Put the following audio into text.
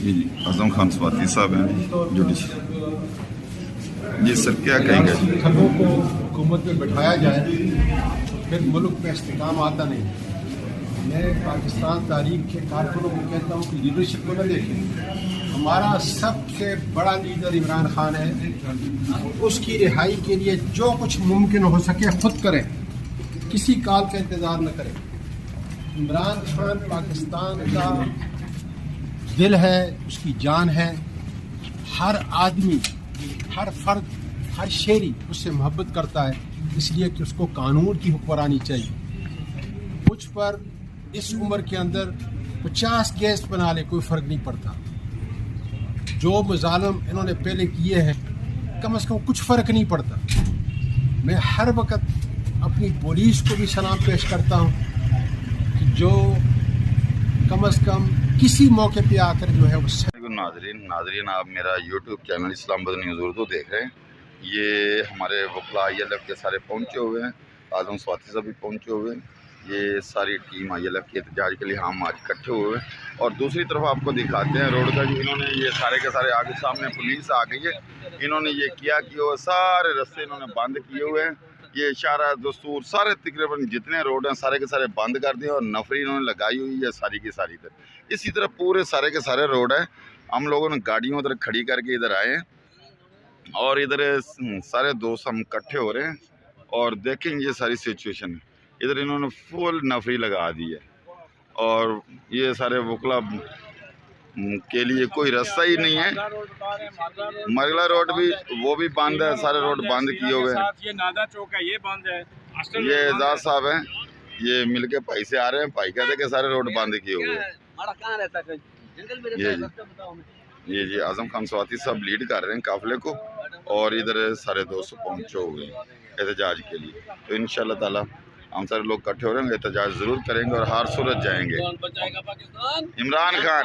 जी आजम खान स्वाति साहब हैं जुडिशल। जी सर क्या कहेंगे? ठगों को हुकूमत में बैठाया जाए फिर मुल्क में इस्तेकाम आता नहीं। मैं पाकिस्तान तारीख के कारकुनों को कहता हूँ कि लीडरशिप को न देखें। हमारा सबसे बड़ा लीडर इमरान खान है, उसकी रिहाई के लिए जो कुछ मुमकिन हो सके खुद करें, किसी काल का इंतज़ार न करें। इमरान खान पाकिस्तान का दिल है, उसकी जान है। हर आदमी, हर फर्द, हर शहरी उससे मोहब्बत करता है, इसलिए कि उसको कानून की हुक्मरानी चाहिए। मुझ पर इस उम्र के अंदर 50 केस बना ले, कोई फ़र्क नहीं पड़ता। जो मज़ालिम इन्होंने पहले किए हैं, कम से कम कुछ फ़र्क नहीं पड़ता। मैं हर वक्त अपनी पुलिस को भी सलाम पेश करता हूँ कि जो कम से कम किसी मौके पे आकर जो है वो नाजरीन आप मेरा YouTube channel Islamabad news Urdu देख रहे हैं। ये हमारे वकला ILF के सारे पहुँचे हुए हैं, आजम स्वाति साहब भी पहुँचे हुए हैं। ये सारी टीम ILF के एहतजाज के लिए हम आज इकट्ठे हुए हैं। और दूसरी तरफ आपको दिखाते हैं रोड का, जो इन्होंने ये सारे के सारे आगे सामने पुलिस आ गई है। इन्होंने ये किया कि वो सारे रास्ते इन्होंने बंद किए हुए हैं। ये इशारा दस्तूर सारे तकरीबन जितने रोड हैं सारे के सारे बंद कर दिए और नफरी इन्होंने लगाई हुई है सारी की सारी तरफ। इसी तरह पूरे सारे के सारे रोड है। हम लोगों ने गाड़ियों उधर खड़ी करके इधर आए हैं और इधर सारे दोस्त हम इकट्ठे हो रहे हैं और देखेंगे ये सारी सिचुएशन। इधर इन्होंने फुल नफरी लगा दी है और ये सारे वकला के लिए कोई रास्ता ही नहीं है। मरगला रोड भी वो भी बंद है, सारे रोड बंद किए हुए हैं। ये नादा चौक है, ये बंद है। ये एजाज साहब हैं, ये मिलके भाई से आ रहे हैं। भाई कहते कि सारे रोड बंद किए हुए हैं। ये जी आजम खान स्वाति साहब लीड कर रहे हैं काफिले को और इधर सारे दोस्त पहुंचे हुए हैं एहतजाज के लिए। तो इंशाल्लाह ताला हम सारे लोग इकट्ठे हो रहे हैं, एहतजाज ज़रूर करेंगे और हर सूरत जाएंगे। कौन बचाएगा पाकिस्तान? इमरान खान।